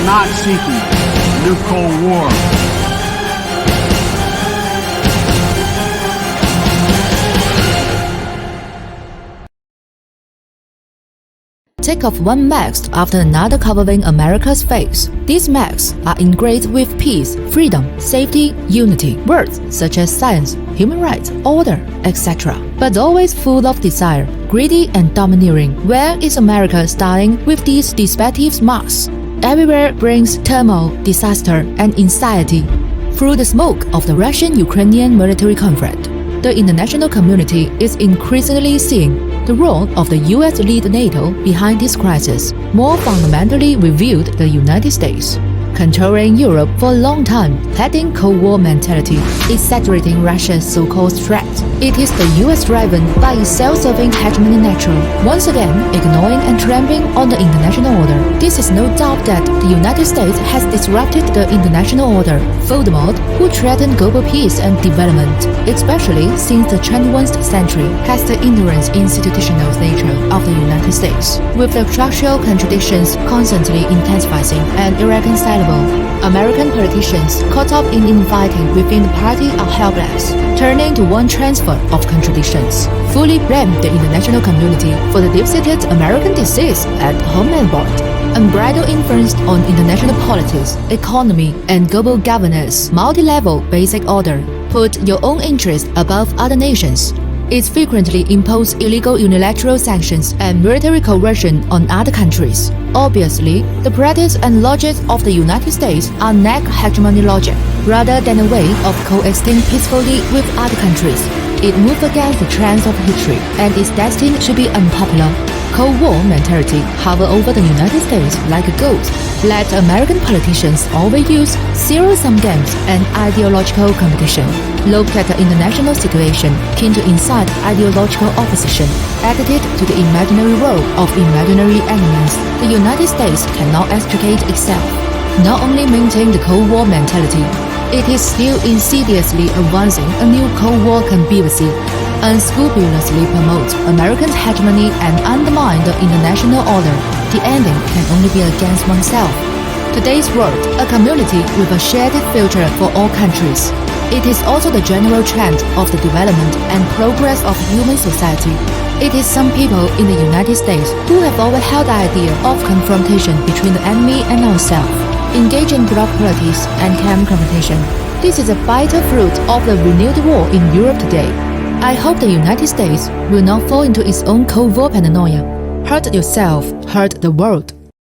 not seeking a new Cold War. Take off one mask after another covering America's face. These masks are engraved with peace, freedom, safety, unity, words such as science, human rights, order, etc. But always full of desire, greedy and domineering. Where is America starting with these deceptive masks? Everywhere brings turmoil, disaster, and anxiety. Through the smoke of the Russian-Ukrainian military conflict, the international community is increasingly seeing the role of the US-led NATO behind this crisis. More fundamentally revealed the United States, controlling Europe for a long time, heading Cold War mentality, exaggerating Russia's so-called threat. It is the US driven by its self-serving hegemony natural, once again ignoring and trampling on the international order. This is no doubt that the United States has disrupted the international order. Voldemort, who threatened global peace and development, especially since the 21st century, has the ignorance institutional nature of the United States, with the structural contradictions constantly intensifying and irreconcilable. American politicians caught up in infighting within the party are helpless, turning to one transfer of contradictions, fully blame the international community for the deep-seated American disease at home and abroad. Unbridled influence on international politics, economy, and global governance, multi-level basic order, put your own interests above other nations. It frequently imposes illegal unilateral sanctions and military coercion on other countries. Obviously, the practice and logic of the United States are neck hegemony logic, rather than a way of coexisting peacefully with other countries. It moves against the trends of history and is destined to be unpopular. Cold War mentality hover over the United States like a ghost. Let American politicians always use zero-sum games and ideological competition. Look at the international situation, keen to incite ideological opposition, added to the imaginary role of imaginary enemies. The United States cannot extricate itself. Not only maintain the Cold War mentality, it is still insidiously advancing a new Cold War conspiracy, unscrupulously promote American hegemony and undermine the international order. The ending can only be against oneself. Today's world, a community with a shared future for all countries. It is also the general trend of the development and progress of human society. It is some people in the United States who have always held the idea of confrontation between the enemy and ourselves, engage in blood politics and camp competition. This is a vital fruit of the renewed war in Europe today. I hope the United States will not fall into its own Cold War paranoia. Hurt yourself, hurt the world.